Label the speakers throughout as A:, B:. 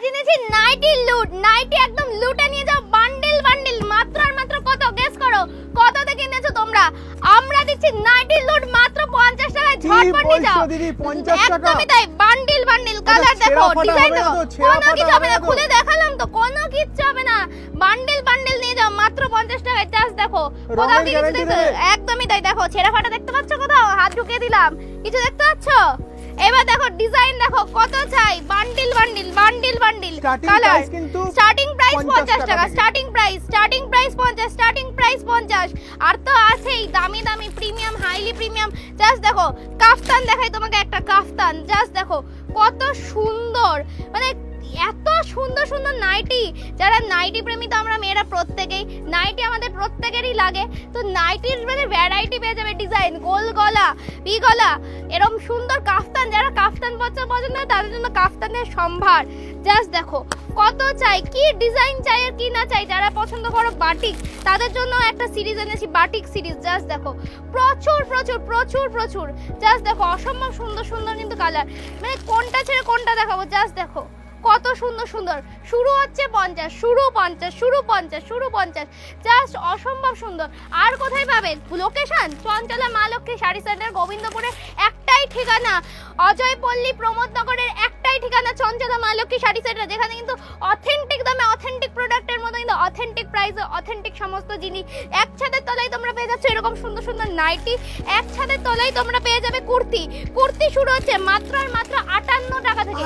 A: আজ এনেছি নাইটি লুট, নাইটি একদম লুটে নিয়ে যাও বান্ডিল বান্ডিল। মাত্র আর মাত্র কত গেস করো, কত থেকে এনেছো তোমরা? আমরা দিচ্ছি নাইটি লুট মাত্র 50 টাকায়, ঝটপট নিয়ে যাও। একদমই তাই, বান্ডিল বান্ডিল। কালার দেখো, ডিজাইন দেখো, কোনো কিছু হবে না, খুলে দেখালাম তো, কোনো কিচ্ছু হবে না। বান্ডিল বান্ডিল নিয়ে যাও মাত্র 50 টাকায়। জাস্ট দেখো কোথাও কিছু দেখতে, একদমই তাই। দেখো ছেঁড়া ফাটা দেখতে পাচ্ছ কোথাও? হাত ঢুকিয়ে দিলাম, কিছু দেখতে পাচ্ছ? এবার দেখো ডিজাইন দেখো, কত চাই? Bundle bundle bundle bundle. Colour starting price 50 টাকা, স্টার্টিং প্রাইস 50, স্টার্টিং প্রাইস 50। আর তো আছেই দামি দামি প্রিমিয়াম, হাইলি প্রিমিয়াম। জাস্ট দেখো কাফতান দেখাই তোমাকে, একটা কাফতান। জাস্ট দেখো কত সুন্দর, মানে এত সুন্দর সুন্দর নাইটি। যারা নাইটি প্রেমী তো আমরা মেয়েরা প্রত্যেকেই, নাইটি আমাদের প্রত্যেকেরই লাগে। তো নাইটির মানে ভ্যারাইটি পেয়ে যাবে, ডিজাইন, গোল গলা, ভি গলা, এরকম সুন্দর কাফতান। যারা কাফতান পছন্দ হয় তাদের জন্য কাফতানের সম্ভার। জাস্ট দেখো কত চাই, কি ডিজাইন চাই আর কি না চাই। যারা পছন্দ করো বাটিক, তাদের জন্য একটা সিরিজ এনেছি, বাটিক সিরিজ। জাস্ট দেখো প্রচুর প্রচুর প্রচুর প্রচুর। জাস্ট দেখো অসম্ভব সুন্দর সুন্দর কিন্তু কালার, মানে কোনটা ছেড়ে কোনটা দেখাবো। জাস্ট দেখো কত সুন্দর সুন্দর। শুরু হচ্ছে 50, শুরু 50, শুরু 50, শুরু 50। জাস্ট অসম্ভব সুন্দর। আর কোথায় পাবে? লোকেশন চঞ্চলা মা লক্ষ্মী শাড়ি সেন্টার, গোবিন্দপুরে একটাই ঠিকানা, অজয় পল্লী প্রমোদনগরের একটাই ঠিকানা, চঞ্চলা মা লক্ষ্মী শাড়ি সেন্টার। যেখানে কিন্তু অথেন্টিক দামে অথেন্টিক প্রোডাক্টের মতো কিন্তু অথেন্টিক প্রাইসে অথেন্টিক সমস্ত জিনিস। এক ছাদের তলায় তোমরা পেয়ে যাচ্ছ এরকম সুন্দর সুন্দর নাইটি। এক ছাদের তলায় তোমরা পেয়ে যাবে কুর্তি। কুর্তি শুরু হচ্ছে মাত্র আর মাত্র 58 টাকা থেকে,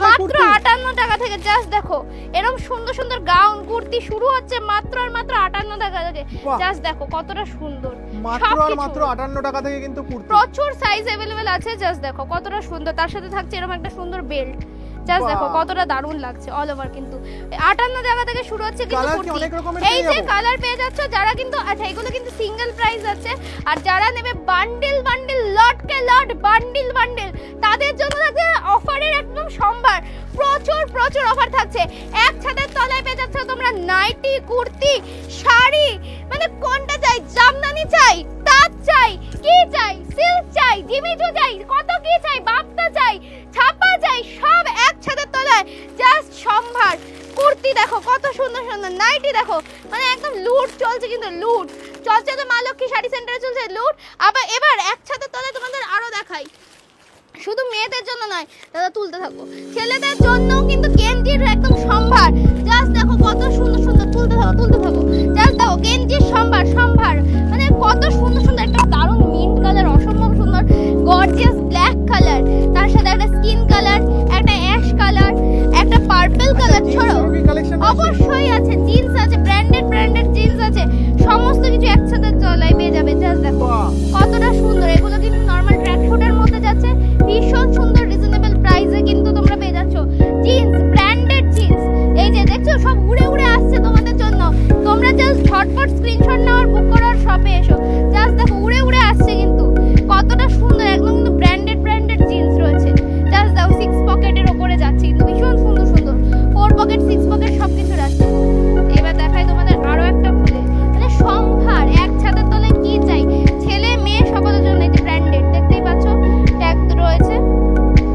A: মাত্র 58 টাকা থেকে। জাস্ট দেখো এরকম সুন্দর সুন্দর গাউন কুর্তি শুরু হচ্ছে মাত্র আর মাত্র 58 টাকা থেকে। জাস্ট দেখো কতটা সুন্দর,
B: মাত্র আর মাত্র 58 টাকা থেকে কিন্তু কুর্তি,
A: প্রচুর সাইজ अवेलेबल আছে। জাস্ট দেখো কতটা সুন্দর, তার সাথে থাকছে এরকম একটা সুন্দর বেল্ট। জাস্ট দেখো কতটা দারুণ লাগছে, অল ওভার কিন্তু 58 টাকা থেকে শুরু হচ্ছে কিন্তু কুর্তি। এই যে কালার পেয়ে যাচ্ছ যারা কিন্তু, আচ্ছা এগুলো কিন্তু সিঙ্গেল প্রাইস আছে। আর যারা নেবে বান্ডিল বান্ডিল, লট কে লট, বান্ডিল বান্ডিল, তাদের জন্য থাকছে অফারের একদম সম্ভার। প্রচুর প্রচুর অফার থাকছে। এক ছাদের তলায় পেয়ে যাচ্ছ তোমরা নাইটি, কুর্তি, শাড়ি, মানে কোনটা চাই? জামদানি চাই, তাঁত চাই, কি চাই? সিল্ক চাই, জিমিচু চাই, কত কি চাই? বাপ্তা চাই, ছাপা চাই, সব এক ছাদের তলায়। জাস্ট সম্ভার। কুর্তি দেখো কত সুন্দর সুন্দর, নাইটি দেখো, মানে একদম লুট চলছে কিন্তু, লুট চলছে তো মা লক্ষ্মী শাড়ি সেন্টারে চলছে লুট। আবার এবার এক ছাদের তলায় তোমাদের আরো দেখাই, শুধু মেয়েদের জন্য নয়, দাদা তুলতে থাকো, ছেলেদের জন্যও কিন্তু গেঞ্জির একদম সম্ভার। জাস্ট দেখো কত সুন্দর সুন্দর, তুলতে থাকো তুলতে থাকো। জাস্ট দেখো গেঞ্জির সম্ভার সম্ভার, মানে কত সুন্দর সুন্দর। একটা দারুণ মিন্ট কালার, অসম্ভব সুন্দর গর্জিয়াস ব্ল্যাক কালার, তার সাথে একটা স্কিন কালার, একটা অ্যাশ কালার, একটা পার্পল কালার। ছড়ো অবশ্যই আছে, জিন্স আছে, ব্র্যান্ডেড ব্র্যান্ডেড জিন্স আছে, সমস্ত কিছু একসাথে তলায় পেয়ে যাবে। জাস্ট দেখো কতটা সুন্দর। এগুলো কিন্তু নরমাল ট্র্যাক শুটের মধ্যে যাচ্ছে, ভীষণ সুন্দর রিজনেবল প্রাইসে কিন্তু তোমরা পেয়ে যাচ্ছ জিন্স, ব্র্যান্ডেড জিন্স। এই যে দেখছো সব উড়ে উড়ে আসছে তোমাদের জন্য। তোমরা জাস্ট ঝটপট স্ক্রিনশট নাও আর বুক করো আর শপে এসো। জাস্ট দেখো উড়ে উড়ে আসছে কিন্তু, কতটা সুন্দর, একদম কিন্তু ব্র্যান্ডেড ব্র্যান্ডেড জিন্স রয়েছে। জাস্ট দেখো 6 পকেটের ওপরে যাচ্ছে কিন্তু, ভীষণ সুন্দর সুন্দর 4 পকেট 6 পকেট সবকিছু আছে। এবার দেখাই তোমাদের আরো একটা ফুলে, মানে সম্ভার। এক ছাদের তলায় কি চাই? ছেলে মেয়ে সকলের জন্য এই যে ব্র্যান্ডেড দেখতেই পাচ্ছ, ট্যাগ রয়েছে,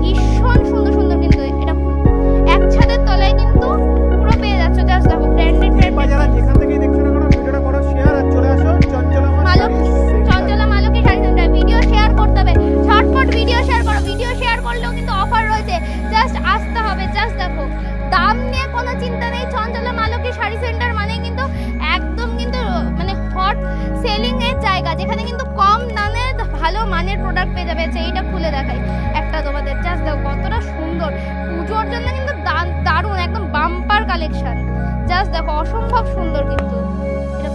A: ভীষণ সুন্দর সুন্দর কিন্তু। এটা এক ছাদের তলায় কিন্তু পুরো পেয়ে যাচ্ছ। জাস্ট দেখো ব্র্যান্ডেড ব্র্যান্ডেড।
B: যারা যেখান থেকেই দেখছো না কেন, ভিডিওটা করো শেয়ার আর চলে আসো চঞ্চলা মা Lakshmi sari centre. Video share করতে হবে, ঝটপট ভিডিও শেয়ার করো। ভিডিও শেয়ার করলেও কিন্তু অফার রয়েছে, জাস্ট আসতে হবে। জাস্ট দেখো দাম নিয়ে কোনো চিন্তা নেই। চঞ্চলা মা লক্ষ্মী শাড়ি সেন্টার মানে কিন্তু একদম কিন্তু মানে হট সেলিং এর জায়গা, যেখানে কিন্তু কম দামে ভালো মানের প্রোডাক্ট পেয়ে যাবে। এইটা খুলে দেখাই একটা তোমাদের। জাস্ট দেখো কতটা সুন্দর, পুজোর জন্য কিন্তু দারুণ একদম বাম্পার কালেকশন। জাস্ট দেখো অসম্ভব সুন্দর কিন্তু। এটা